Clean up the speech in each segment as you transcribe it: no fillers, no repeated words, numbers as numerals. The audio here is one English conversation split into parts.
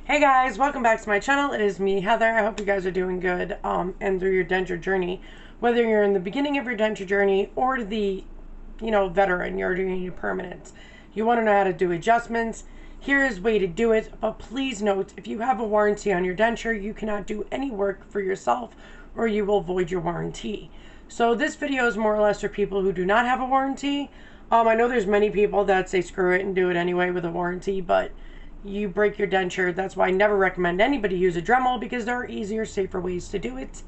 Hey guys, welcome back to my channel. It is me, Heather. I hope you guys are doing good and through your denture journey. Whether you're in the beginning of your denture journey or the, veteran, you're doing your permanent. You want to know how to do adjustments. Here is a way to do it, but please note, if you have a warranty on your denture, you cannot do any work for yourself or you will void your warranty. So this video is more or less for people who do not have a warranty. I know there's many people that say screw it and do it anyway with a warranty, but you break your denture. That's why I never recommend anybody use a Dremel, because there are easier, safer ways to do it.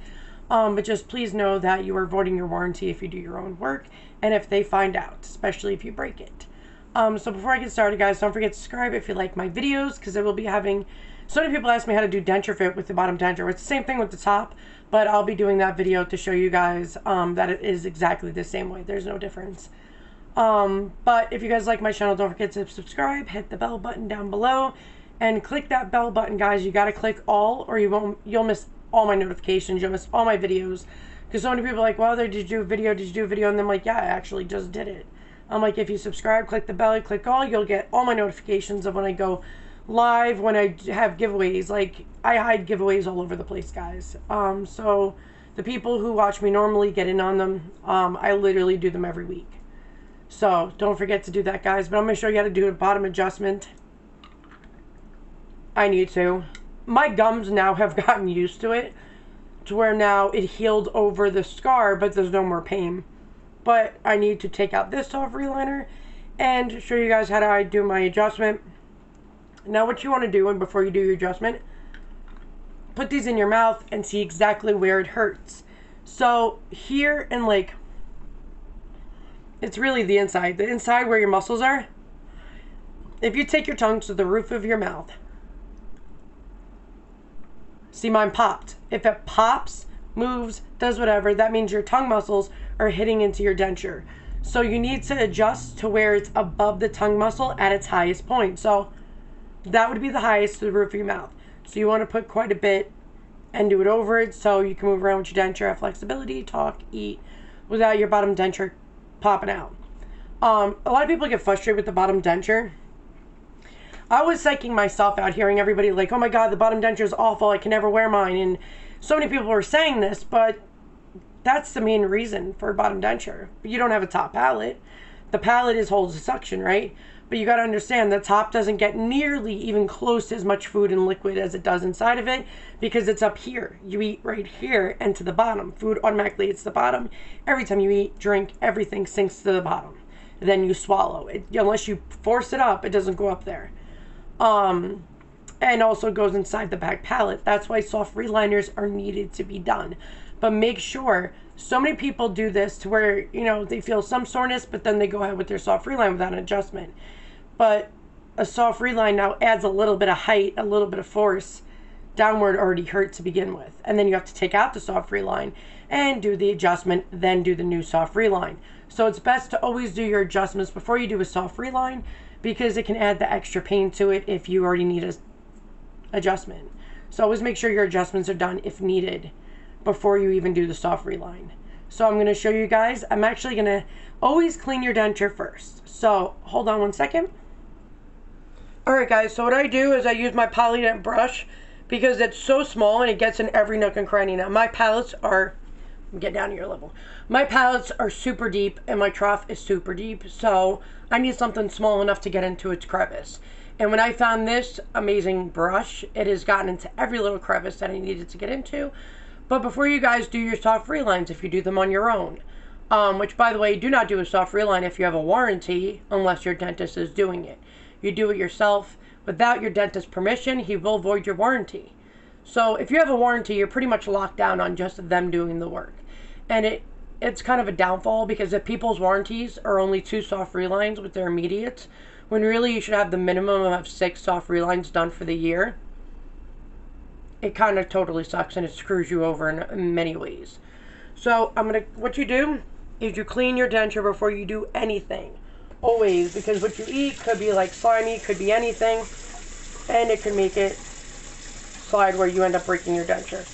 But just please know that you are voiding your warranty if you do your own work and if they find out, especially if you break it. So before I get started, guys, don't forget to subscribe if you like my videos, because I will be having so many people ask me how to do denture fit with the bottom denture. It's the same thing with the top, but I'll be doing that video to show you guys that it is exactly the same way. There's no difference. But if you guys like my channel, don't forget to subscribe, hit the bell button down below, and click that bell button, guys. You got to click all, or you'll miss all my notifications. You'll miss all my videos, because so many people are like, well, did you do a video? Did you do a video? And I'm like, yeah, I actually just did it. I'm like, if you subscribe, click the bell, click all, you'll get all my notifications of when I go live, when I have giveaways. Like, I hide giveaways all over the place, guys. So the people who watch me normally get in on them. I literally do them every week. So don't forget to do that, guys. But I'm going to show you how to do a bottom adjustment. I need to. My gums now have gotten used to it, to where now it healed over the scar, but there's no more pain. But I need to take out this soft reliner and show you guys how I do my adjustment. Now what you want to do, and before you do your adjustment, put these in your mouth and see exactly where it hurts. So here and like, it's really the inside where your muscles are. If you take your tongue to the roof of your mouth, see, mine popped. If it pops, moves, does whatever, that means your tongue muscles are hitting into your denture. So you need to adjust to where it's above the tongue muscle at its highest point. So that would be the highest to the roof of your mouth. So you want to put quite a bit and do it over it, so you can move around with your denture, have flexibility, talk, eat, without your bottom denture popping out. A lot of people get frustrated with the bottom denture. I was psyching myself out, hearing everybody like, oh my god, the bottom denture is awful, I can never wear mine. And so many people were saying this, but that's the main reason for bottom denture. You don't have a top palate. The palate holds the suction, right? But you got to understand the top doesn't get nearly even close to as much food and liquid as it does inside of it, because it's up here. You eat right here and to the bottom. Food automatically hits the bottom. Every time you eat, drink, everything sinks to the bottom. Then you swallow it. Unless you force it up, it doesn't go up there. And also goes inside the back palate. That's why soft reliners are needed to be done. But make sure, so many people do this to where, they feel some soreness, but then they go ahead with their soft reline without an adjustment. But a soft reline now adds a little bit of height, a little bit of force. Downward already hurt to begin with. And then you have to take out the soft reline and do the adjustment, then do the new soft reline. So it's best to always do your adjustments before you do a soft reline, because it can add the extra pain to it if you already need a adjustment. So always make sure your adjustments are done if needed before you even do the soft reline. So I'm going to show you guys. I'm actually going to always clean your denture first. So hold on one second. Alright guys, so what I do is I use my Polydent brush, because it's so small and it gets in every nook and cranny. Now my palates are, get down to your level. My palates are super deep and my trough is super deep. So I need something small enough to get into its crevice. And when I found this amazing brush, it has gotten into every little crevice that I needed to get into. But before you guys do your soft relines, if you do them on your own, which by the way, do not do a soft reline if you have a warranty, unless your dentist is doing it. You do it yourself without your dentist's permission, he will void your warranty. So if you have a warranty, you're pretty much locked down on just them doing the work. And it's kind of a downfall, because if people's warranties are only 2 soft relines with their immediates, when really you should have the minimum of 6 soft relines done for the year, it kind of totally sucks and it screws you over in many ways. So what you do is you clean your denture before you do anything. Always, because what you eat could be like slimy, could be anything, and it can make it slide where you end up breaking your denture.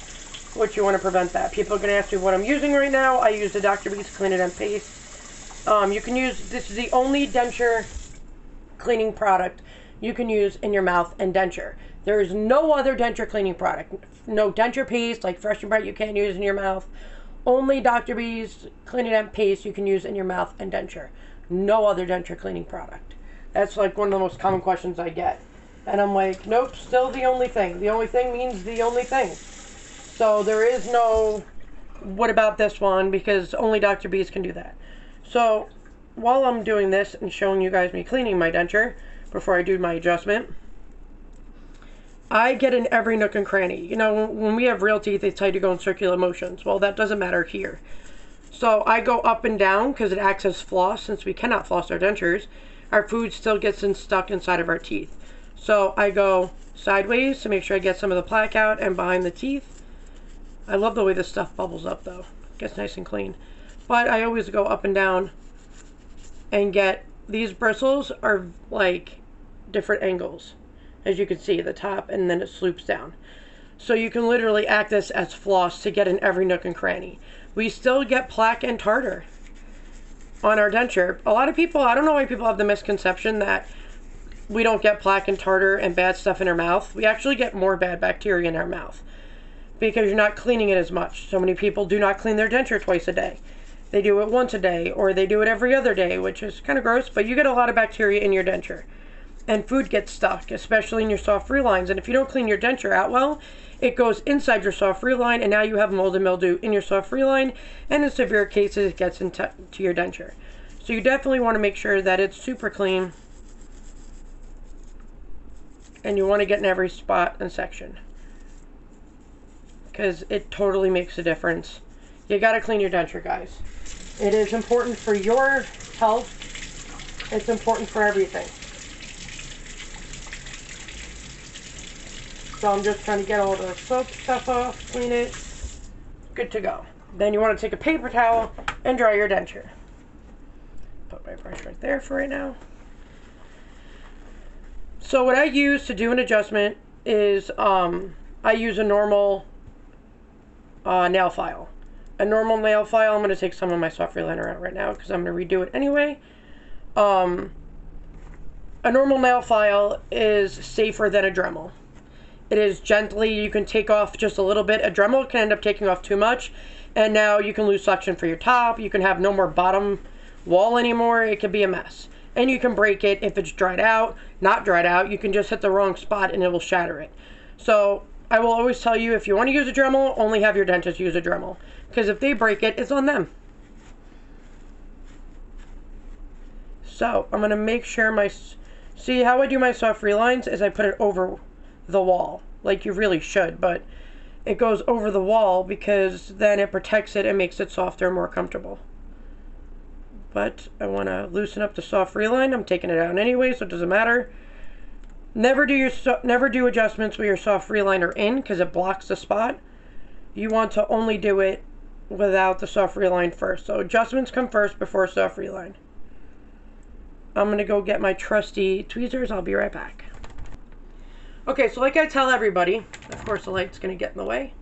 Which you want to prevent that. People are going to ask me what I'm using right now. I use the Dr. Beats Clean It and Paste. You can use, this is the only denture cleaning product you can use in your mouth and denture. There is no other denture cleaning product. No denture paste like Fresh and Bright you can't use in your mouth. Only Dr. B's Cleaning Dent paste you can use in your mouth and denture. No other denture cleaning product. That's like one of the most common questions I get. And I'm like, nope, still the only thing. The only thing means the only thing. So there is no, what about this one? Because only Dr. B's can do that. So while I'm doing this and showing you guys me cleaning my denture before I do my adjustment, I get in every nook and cranny. You know, when we have real teeth, they tell you to go in circular motions. Well, that doesn't matter here. So I go up and down because it acts as floss. Since we cannot floss our dentures, our food still gets stuck inside of our teeth. So I go sideways to make sure I get some of the plaque out and behind the teeth. I love the way this stuff bubbles up though. It gets nice and clean. But I always go up and down and get, these bristles are like different angles. As you can see, the top, and then it sloops down. So you can literally act this as floss to get in every nook and cranny. We still get plaque and tartar on our denture. A lot of people, I don't know why people have the misconception that we don't get plaque and tartar and bad stuff in our mouth. We actually get more bad bacteria in our mouth because you're not cleaning it as much. So many people do not clean their denture twice a day. They do it once a day, or they do it every other day, which is kind of gross, but you get a lot of bacteria in your denture. And food gets stuck, especially in your soft free lines. And if you don't clean your denture out well, it goes inside your soft free line, and now you have mold and mildew in your soft free line, and in severe cases, it gets into your denture. So you definitely want to make sure that it's super clean, and you want to get in every spot and section, because it totally makes a difference. You got to clean your denture, guys. It is important for your health. It's important for everything. So I'm just trying to get all the soap stuff off, clean it, good to go. Then you want to take a paper towel and dry your denture. Put my brush right there for right now. So what I use to do an adjustment is I use a normal nail file. A normal nail file, I'm going to take some of my soft free liner out right now because I'm going to redo it anyway. A normal nail file is safer than a Dremel. It is gently, you can take off just a little bit. A Dremel can end up taking off too much, and now you can lose suction for your top. You can have no more bottom wall anymore. It can be a mess. And you can break it if it's dried out. Not dried out, you can just hit the wrong spot and it will shatter it. So I will always tell you, if you want to use a Dremel, only have your dentist use a Dremel. Because if they break it, it's on them. So I'm going to make sure my, see how I do my soft free lines is I put it over the wall, like you really should, but it goes over the wall because then it protects it and makes it softer and more comfortable. But I want to loosen up the soft free line. I'm taking it out anyway, so it doesn't matter. Never do adjustments with your soft free liner in because it blocks the spot. You want to only do it without the soft free line first. So adjustments come first before soft free line. I'm going to go get my trusty tweezers. I'll be right back. Okay, so like I tell everybody, of course the light's going to get in the way.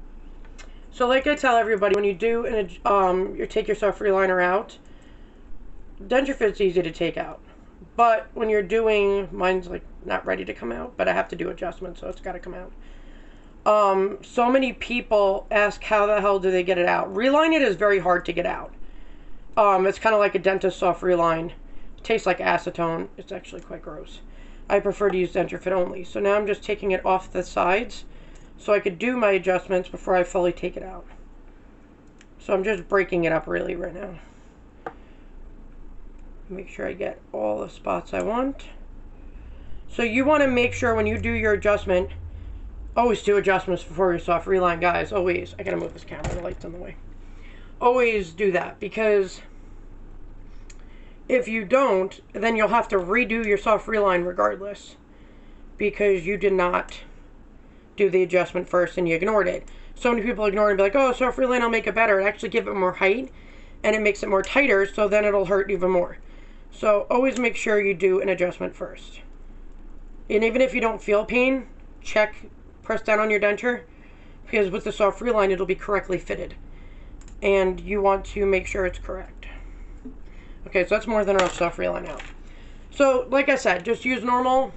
So like I tell everybody, when you do you take your soft free liner out, denture fit's easy to take out. But when you're doing, mine's like not ready to come out, but I have to do adjustments, so it's got to come out. So many people ask how the hell do they get it out. Reline it is very hard to get out. It's kind of like a dentist soft reline. It tastes like acetone. It's actually quite gross. I prefer to use denture fit only. So now I'm just taking it off the sides so I could do my adjustments before I fully take it out. So I'm just breaking it up really right now. Make sure I get all the spots I want. So you want to make sure when you do your adjustment, always do adjustments before your soft reline, guys. Always. I gotta move this camera, the light's in the way. Always do that, because if you don't, then you'll have to redo your soft reline regardless, because you did not do the adjustment first and you ignored it. So many people ignore it and be like, oh, soft reline will make it better. It actually give it more height and it makes it more tighter, so then it'll hurt even more. So always make sure you do an adjustment first. And even if you don't feel pain, press down on your denture, because with the soft reline it'll be correctly fitted. And you want to make sure it's correct. Okay, so that's more than enough soft reline out. So, like I said, just use normal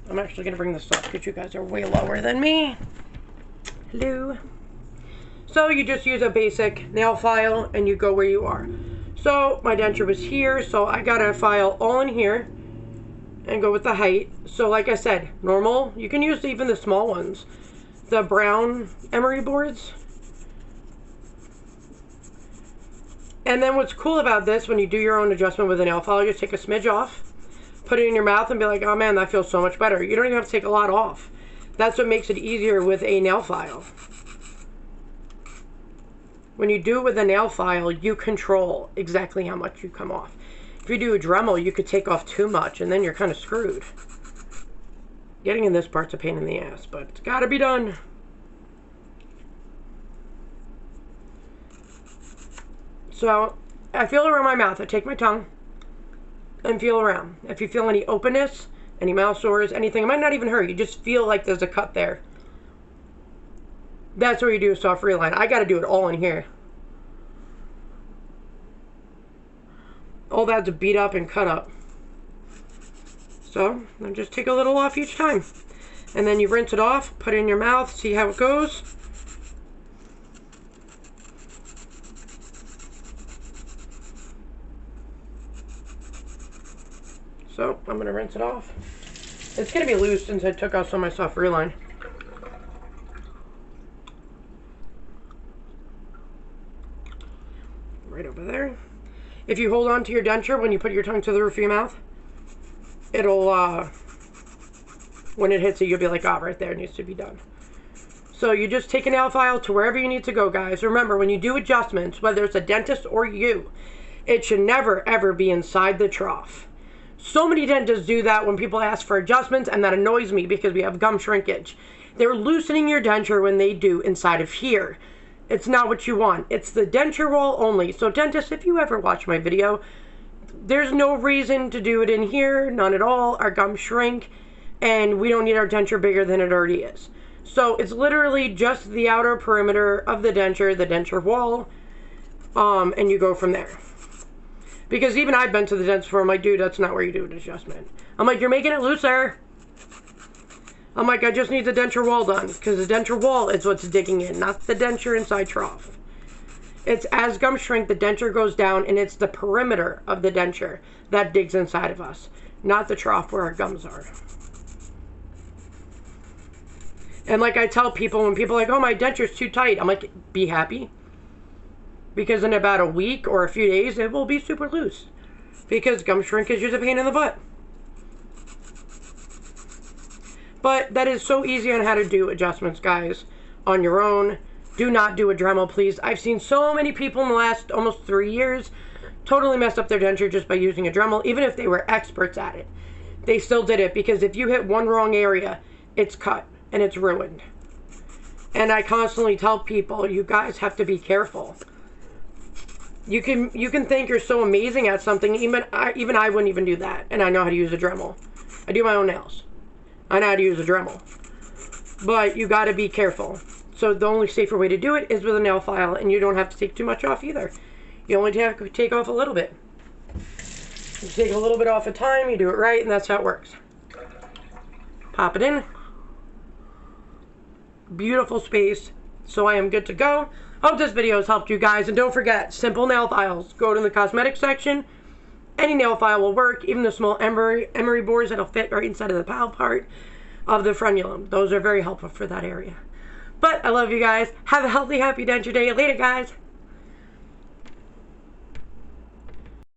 I'm actually going to bring this up because you guys are way lower than me. Hello. So you just use a basic nail file and you go where you are. So my denture was here, so I got a file all in here and go with the height. So like I said, normal, you can use even the small ones. The brown emery boards. And then what's cool about this, when you do your own adjustment with a nail file, you just take a smidge off, put it in your mouth and be like, oh man, that feels so much better. You don't even have to take a lot off. That's what makes it easier with a nail file. When you do it with a nail file, you control exactly how much you come off. If you do a Dremel, you could take off too much and then you're kind of screwed. Getting in this part's a pain in the ass, but it's gotta be done. So I feel around my mouth. I take my tongue and feel around. If you feel any openness, any mouth sores, anything, it might not even hurt. You just feel like there's a cut there. That's where you do a soft reline. I got to do it all in here. All that's beat up and cut up. So then just take a little off each time. And then you rinse it off, put it in your mouth, see how it goes. So I'm going to rinse it off. It's going to be loose since I took out some of my soft reline. Right over there. If you hold on to your denture when you put your tongue to the roof of your mouth, it'll, when it hits it, you'll be like, oh, right there, it needs to be done. So you just take a nail file to wherever you need to go, guys. Remember, when you do adjustments, whether it's a dentist or you, it should never, ever be inside the trough. So many dentists do that when people ask for adjustments, and that annoys me because we have gum shrinkage. They're loosening your denture when they do inside of here. It's not what you want. It's the denture wall only. So dentists, if you ever watch my video, there's no reason to do it in here, none at all. Our gums shrink, and we don't need our denture bigger than it already is. So it's literally just the outer perimeter of the denture wall, and you go from there. Because even I've been to the dentist before, I'm like, dude, that's not where you do an adjustment. I'm like, you're making it looser. I'm like, I just need the denture wall done, because the denture wall is what's digging in, not the denture inside trough. It's as gums shrink, the denture goes down, and it's the perimeter of the denture that digs inside of us, not the trough where our gums are. And like I tell people, when people are like, oh, my denture's too tight, I'm like, be happy. Because in about a week or a few days, it will be super loose. Because gum shrinkage is a pain in the butt. But that is so easy on how to do adjustments, guys, on your own. Do not do a Dremel, please. I've seen so many people in the last almost 3 years totally mess up their denture just by using a Dremel, even if they were experts at it. They still did it because if you hit one wrong area, it's cut and it's ruined. And I constantly tell people, you guys have to be careful. You can think you're so amazing at something, even I wouldn't even do that, and I know how to use a Dremel. I do my own nails. I know how to use a Dremel. But you got to be careful. So the only safer way to do it is with a nail file, and you don't have to take too much off either. You only have to take off a little bit. You take a little bit off at a time, you do it right, and that's how it works. Pop it in. Beautiful space. So I am good to go. Hope this video has helped you guys, and don't forget, simple nail files. Go to the cosmetics section. Any nail file will work, even the small emery boards that'll fit right inside of the palm part of the frenulum. Those are very helpful for that area. But I love you guys. Have a healthy, happy denture day. Later, guys.